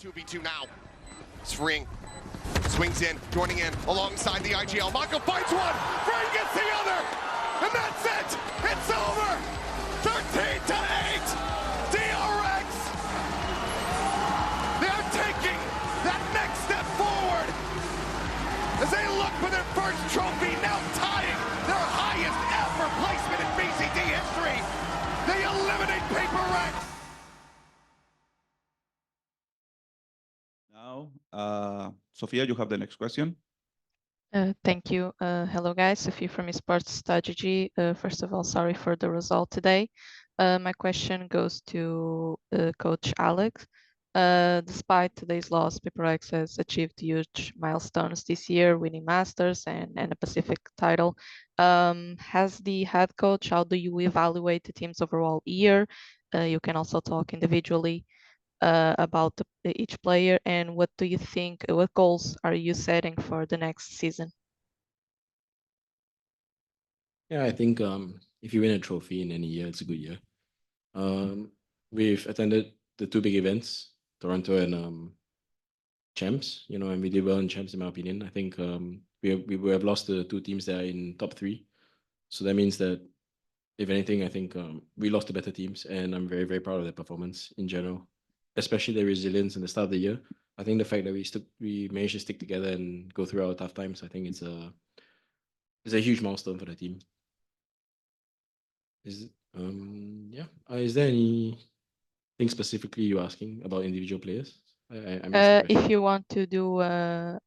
2v2 now. Spring swings in, joining in alongside the IGL. Mako finds one, Frame gets the other, and that's it. It's over. 13-8. DRX. They're taking that next step forward as they look for their first trophy, now tying their highest ever placement in VCT history. They eliminate PRX. Now, Sophia, you have the next question. Thank you. Hello, guys. Sophie from Esports Strategy. First of all, sorry for the result today. My question goes to Coach Alex. Despite today's loss, PRX has achieved huge milestones this year, winning Masters and a Pacific title. As the head coach, how do you evaluate the team's overall year? You can also talk individually about each player, and what do you think, what goals are you setting for the next season? Yeah, I think if you win a trophy in any year, it's a good year. We've attended the two big events, Toronto and Champs, and we did well in Champs in my opinion. I think we have lost the two teams that are in top 3. So that means that if anything, I think we lost the better teams, and I'm very, very proud of their performance in general, especially their resilience in the start of the year. I think the fact that we managed to stick together and go through our tough times, I think it's a huge milestone for the team. Is there anything specifically you're asking about individual players? I missed the question. If you want to do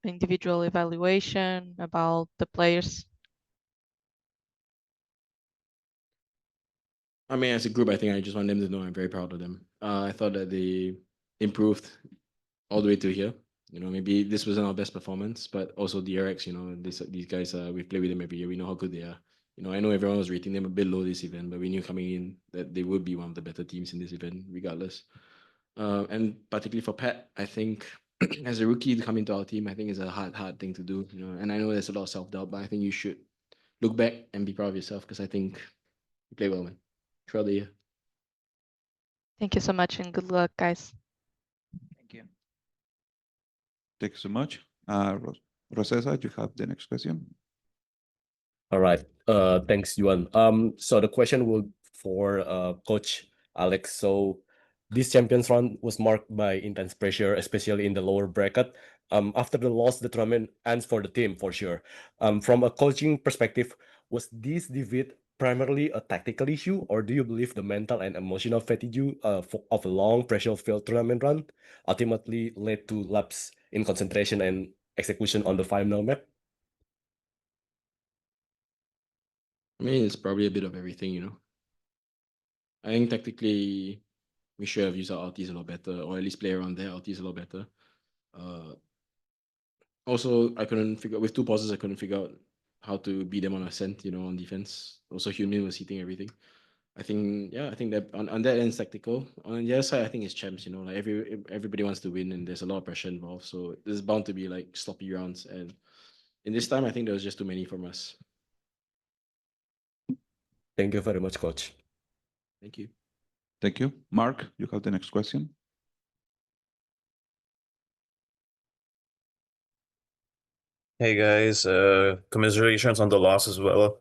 individual evaluation about the players. I mean, as a group, I think I just want them to know I'm very proud of them. I thought that they improved all the way to here. Maybe this wasn't our best performance, but also DRX, these guys, we play with them every year. We know how good they are. I know everyone was rating them a bit low this event, but we knew coming in that they would be one of the better teams in this event, regardless. And particularly for Pat, I think as a rookie to come into our team, I think is a hard thing to do. And I know there's a lot of self-doubt, but I think you should look back and be proud of yourself, because I think you play well, man, throughout the year. Thank you so much and good luck, guys. Thank you. Thank you so much. Rosessa, you have the next question. All right. Thanks, Yuan. So the question will for Coach Alex. So this Champions Run was marked by intense pressure, especially in the lower bracket. After the loss, the tournament ends for the team for sure. From a coaching perspective, was this defeat primarily a tactical issue, or do you believe the mental and emotional fatigue of a long pressure-filled tournament run ultimately led to lapse in concentration and execution on the final map? I mean, it's probably a bit of everything, I think tactically we should have used our ultis a lot better, or at least play around their ultis a lot better. Also, I couldn't figure, with 2 pauses, I couldn't figure out how to beat them on ascent, on defense. Also, Human was hitting everything. I think that on that end, it's tactical. On the other side, I think it's champs, like everybody wants to win, and there's a lot of pressure involved. So there's bound to be like sloppy rounds. And in this time, I think there was just too many from us. Thank you very much, Coach. Thank you. Thank you. Mark, you have the next question. Hey guys, commiserations on the loss as well.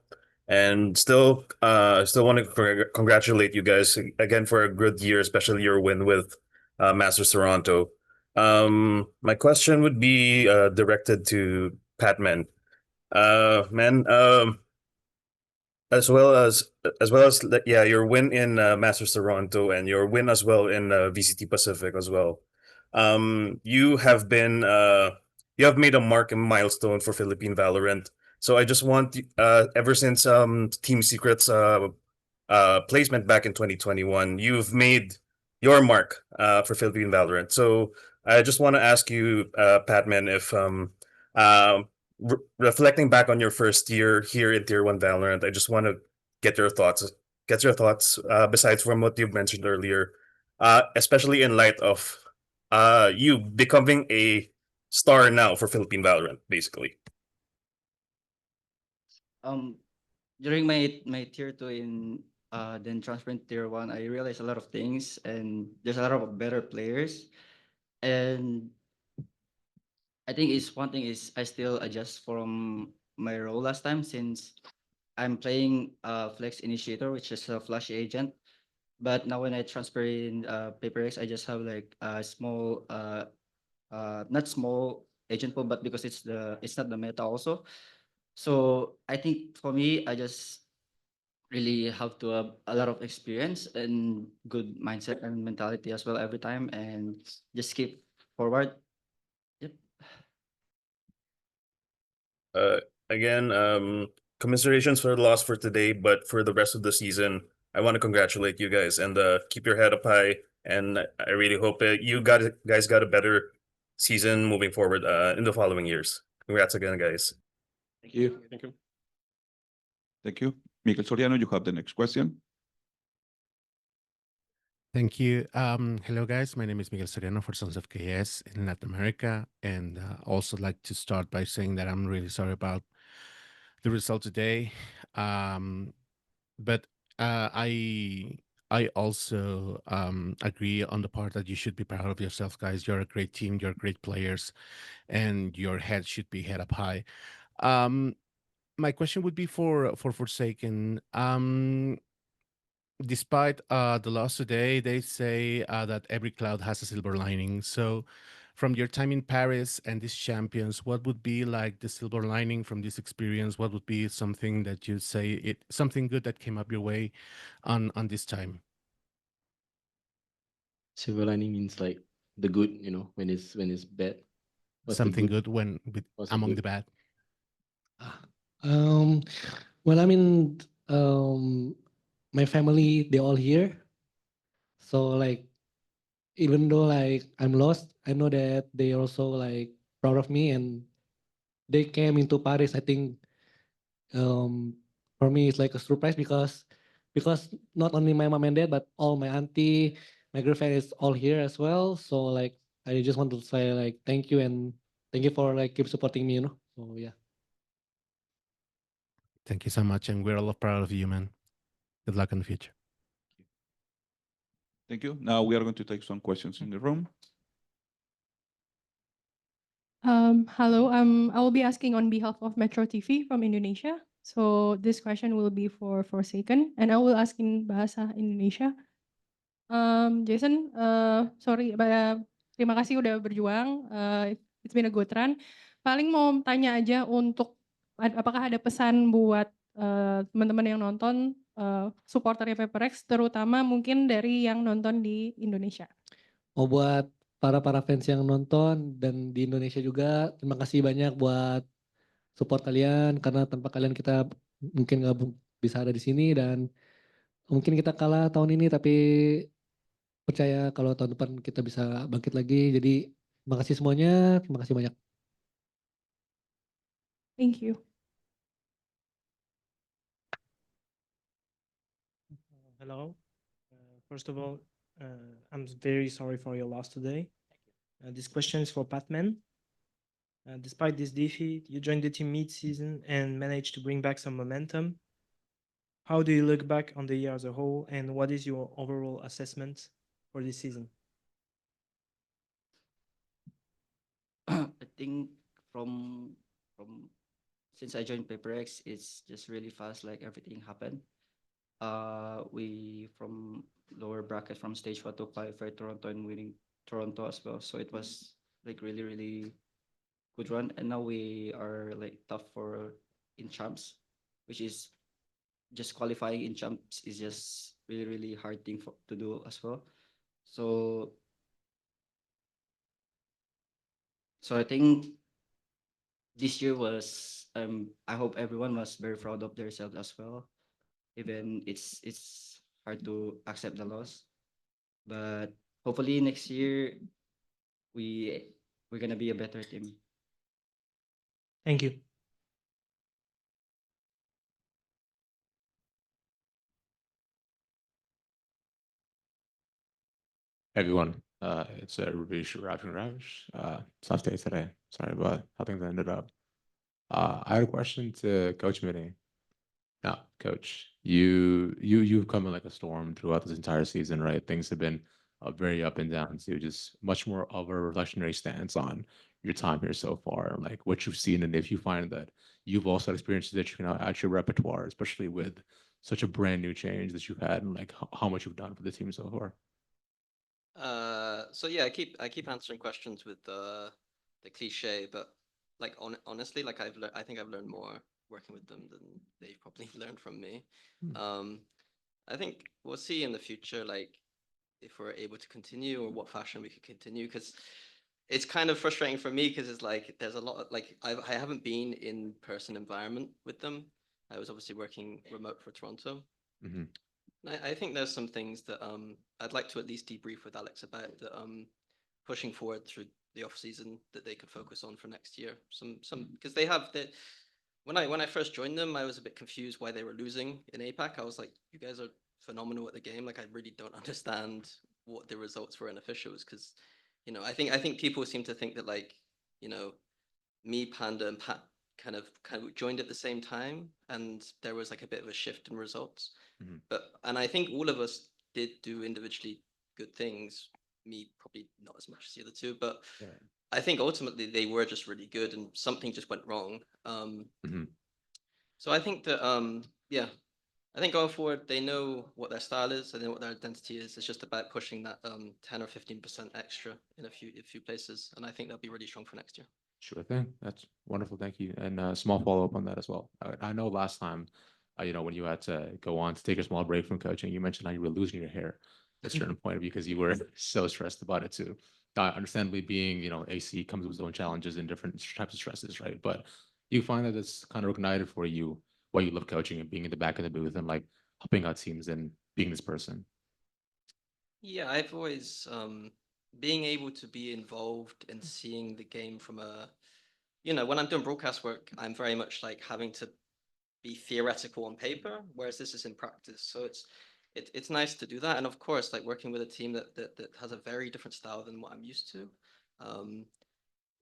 And still want to congratulate you guys again for a good year, especially your win with Masters Toronto. My question would be directed to Patman. As well as your win in Masters Toronto and your win as well in VCT Pacific as well. You have made a mark and milestone for Philippine Valorant. So I just want ever since Team Secret's placement back in 2021, you've made your mark for Philippine Valorant. So I just want to ask you, Patman, if reflecting back on your first year here in Tier 1 Valorant, I just want to get your thoughts. Besides from what you mentioned earlier, especially in light of you becoming a star now for Philippine Valorant, basically. During my Tier 2 in then transferring to Tier 1, I realized a lot of things, and there's a lot of better players. And I think is one thing is I still adjust from my role last time since I'm playing Flex Initiator, which is a flash agent. But now when I transfer in PRX, I just have like a small, not small agent pool, but because it's not the meta also. So I think for me, I just really have to have a lot of experience and good mindset and mentality as well every time, and just keep forward. Yep. Again, commiserations for the loss for today, but for the rest of the season, I want to congratulate you guys and keep your head up high. And I really hope that you guys got a better season moving forward in the following years. Congrats again, guys. Thank you. Thank you. Miguel Soriano, you have the next question. Thank you. Hello, guys. My name is Miguel Soriano for Sons of KS in Latin America. And also like to start by saying that I'm really sorry about the result today. But I also agree on the part that you should be proud of yourself, guys. You're a great team. You're great players. And your head should be head up high. My question would be for Forsaken. Despite the loss today, they say that every cloud has a silver lining. So from your time in Paris and these champions, what would be like the silver lining from this experience? What would be something that you say something good that came up your way on this time? Silver lining means like the good, you know, when it's bad. What's the Something good? good when What's the among good? the bad. Well, I mean, my family, they all here. So like, even though like I'm lost, I know that they also like proud of me and they came into Paris. I think for me it's like a surprise because not only my mom and dad, but all my auntie, my girlfriend is all here as well. So like, I just want to say like thank you and thank you for like keep supporting me, you know. So yeah. Thank you so much. And we're all proud of you, man. Good luck in the future. Thank you. Now we are going to take some questions in the room. Hello, I will be asking on behalf of Metro TV from Indonesia. So this question will be for Forsaken, and I will ask in bahasa Indonesia. Jason, sorry, terima kasih udah berjuang. It's been a good run. Paling mau tanya aja untuk apakah ada pesan buat teman-teman yang nonton, supporternya PRX, terutama mungkin dari yang nonton di Indonesia. Mau buat para fans yang nonton dan di Indonesia juga, terima kasih banyak buat support kalian karena tanpa kalian kita mungkin nggak bisa ada di sini dan mungkin kita kalah tahun ini tapi percaya kalau tahun depan kita bisa bangkit lagi. Jadi terima kasih semuanya, terima kasih banyak. Thank you. Hello. First of all, I'm very sorry for your loss today. This question is for Patman. Despite this defeat, you joined the team mid-season and managed to bring back some momentum. How do you look back on the year as a whole, and what is your overall assessment for this season? I think from since I joined PRX, it's just really fast. Like everything happened. We from lower bracket from stage 4 to qualify Toronto and winning Toronto as well. So it was like really good run. And now we are like tough for in champs, which is just qualifying in champs is just really hard thing to do as well. So I think this year was I hope everyone was very proud of themselves as well. Even it's hard to accept the loss, but hopefully next year we're gonna be a better team. Thank you. Everyone, it's Ravish Ravish. Tough day today. Sorry about how things ended up. I had a question to Coach Mitty. Now, Coach, you've come in like a storm throughout this entire season, right? Things have been very up and down to just much more of a reflectionary stance on your time here so far, and like what you've seen, and if you find that you've also had experiences that you can add to your repertoire, especially with such a brand new change that you've had, and like how much you've done for the team so far. So yeah, I keep answering questions with the cliche, but like honestly, like I think I've learned more working with them than they've probably learned from me. I think we'll see in the future, like if we're able to continue or what fashion we could continue, because it's kind of frustrating for me because it's like there's a lot of like I haven't been in person environment with them. I was obviously working remote for Toronto. I think there's some things that I'd like to at least debrief with Alex about that pushing forward through the off season that they could focus on for next year. Some because they have that. When I first joined them, I was a bit confused why they were losing in APAC. I was like, you guys are phenomenal at the game. Like I really don't understand what the results were in officials, because I think people seem to think that like me, Panda, and Pat kind of joined at the same time, and there was like a bit of a shift in results. And I think all of us did do individually good things. Me probably not as much as the other two, but I think ultimately they were just really good, and something just went wrong. So I think that yeah, I think going forward they know what their style is, they know what their identity is. It's just about pushing that 10 or 15% extra in a few places, and I think they'll be really strong for next year. Sure thing. That's wonderful. Thank you. And a small follow up on that as well. I know last time, when you had to go on to take a small break from coaching, you mentioned how you were losing your hair at a certain point because you were so stressed about it too. Understandably, being AC comes with its own challenges and different types of stresses, right? But you find that it's kind of ignited for you why you love coaching and being in the back of the booth and like helping out teams and being this person. Yeah, I've always being able to be involved and seeing the game from a, when I'm doing broadcast work, I'm very much like having to be theoretical on paper, whereas this is in practice. So it's nice to do that, and of course, like working with a team that has a very different style than what I'm used to,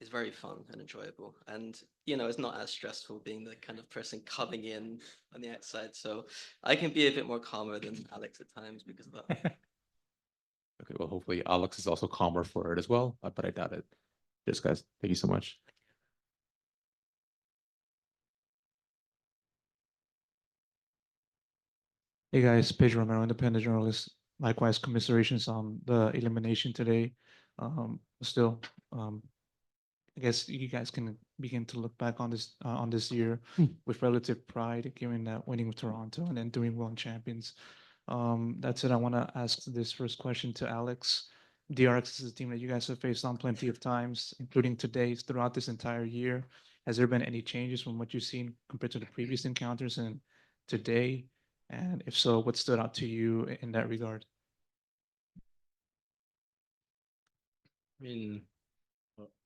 is very fun and enjoyable. And it's not as stressful being the kind of person coming in on the outside. So I can be a bit more calmer than Alex at times because of that. Okay, well, hopefully Alex is also calmer for it as well, but I doubt it. Cheers, guys. Thank you so much. Hey guys, Pedro Romero, independent journalist. Likewise, commiserations on the elimination today. Still, I guess you guys can begin to look back on this year with relative pride, given that winning with Toronto and then doing well in champions. That said, I want to ask this first question to Alex. DRX is a team that you guys have faced on plenty of times, including today, throughout this entire year. Has there been any changes from what you've seen compared to the previous encounters and today? And if so, what stood out to you in that regard? I mean,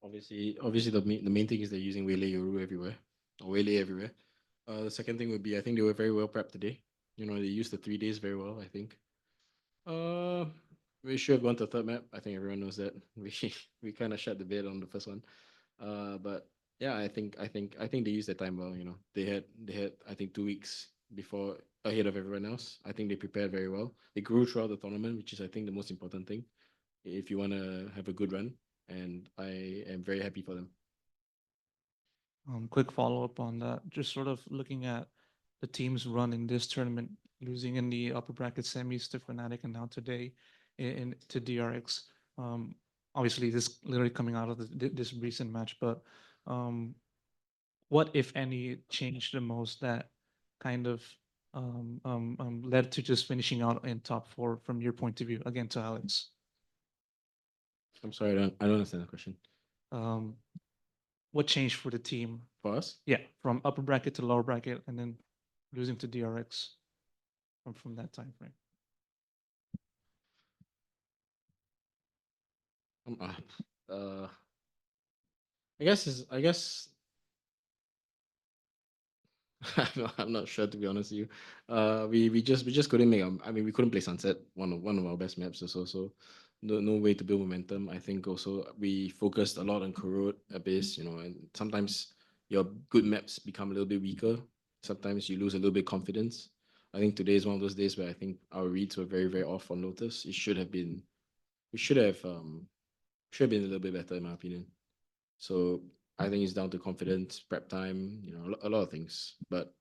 obviously the main thing is they're using Waylay Yoru everywhere, or Waylay everywhere. The second thing would be I think they were very well prepped today. They used the 3 days very well, I think. We should have gone to third map. I think everyone knows that. We kind of shut the bed on the first one. But yeah, I think they used their time well. They had I think 2 weeks before ahead of everyone else. I think they prepared very well. They grew throughout the tournament, which is I think the most important thing if you want to have a good run. And I am very happy for them. Quick follow-up on that. Just sort of looking at the teams run in this tournament, losing in the upper bracket semis to Fnatic and now today to DRX. Obviously, this literally coming out of this recent match, but what, if any, changed the most that kind of led to just finishing out in top 4 from your point of view? Again, to Alex. I'm sorry, I don't understand the question. What changed for the team? For us? Yeah, from upper bracket to lower bracket, and then losing to DRX from that time frame. I guess I'm not sure, to be honest with you. We just couldn't make. I mean, we couldn't play Sunset, one of our best maps. So no way to build momentum. I think also we focused a lot on Corrode, Abyss. And sometimes your good maps become a little bit weaker. Sometimes you lose a little bit confidence. I think today is one of those days where I think our reads were very, very off on Lotus. It should have been we should have been a little bit better in my opinion. So I think it's down to confidence, prep time, you know, a lot of things. But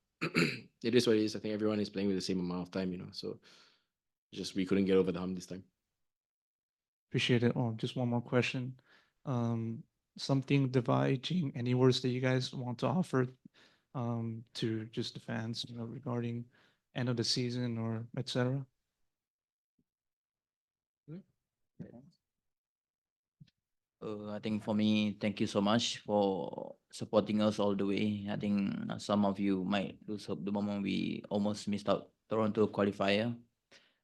it is what it is. I think everyone is playing with the same amount of time, you know. So just we couldn't get over the hump this time. Appreciate it. Oh, just one more question. Something dividing, any words that you guys want to offer to just the fans, you know, regarding end of the season or etc. I think for me, thank you so much for supporting us all the way. I think some of you might lose hope the moment we almost missed out Toronto qualifier,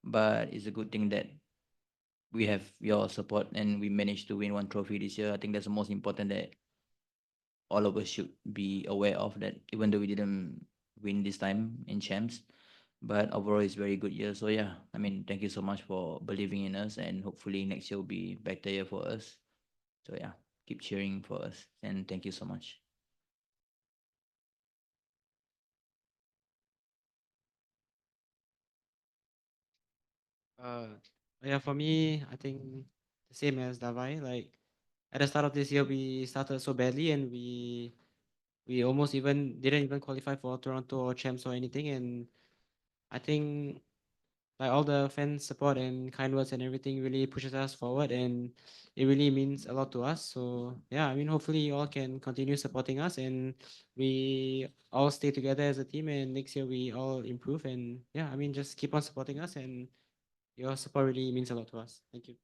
but it's a good thing that we have your support and we managed to win one trophy this year. I think that's the most important that all of us should be aware of, that even though we didn't win this time in champs, but overall it's very good year. So yeah, I mean, thank you so much for believing in us, and hopefully next year will be better year for us. So yeah, keep cheering for us, and thank you so much. Yeah, for me, I think the same as Davai. Like at the start of this year, we started so badly, and we almost didn't even qualify for Toronto or champs or anything. And I think like all the fans support and kind words and everything really pushes us forward, and it really means a lot to us. So yeah, I mean, hopefully you all can continue supporting us, and we all stay together as a team, and next year we all improve. And yeah, I mean, just keep on supporting us, and your support really means a lot to us. Thank you.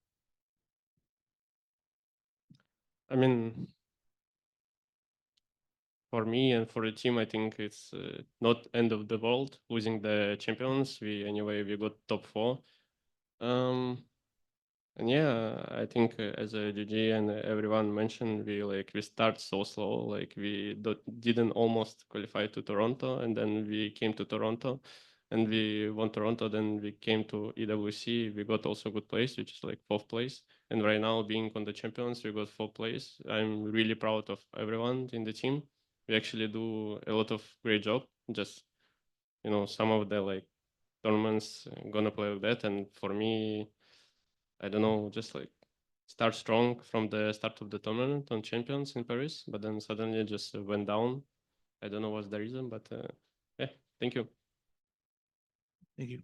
I mean, for me and for the team, I think it's not end of the world losing the champions. We got top 4. And yeah, I think as a GG and everyone mentioned, we start so slow. Like we didn't almost qualify to Toronto, and then we came to Toronto, and we won Toronto. Then we came to EWC. We got also good place, which is like 4th place. And right now, being on the champions, we got 4th place. I'm really proud of everyone in the team. We actually do a lot of great job. Just, you know, some of the like tournaments gonna play with that, and for me, I don't know, just like start strong from the start of the tournament on champions in Paris, but then suddenly just went down. I don't know what's the reason, but yeah, thank you. Thank you.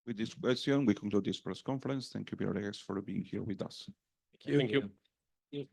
With this question, we conclude this press conference. Thank you, PRX, for being here with us. Thank you. Thank you.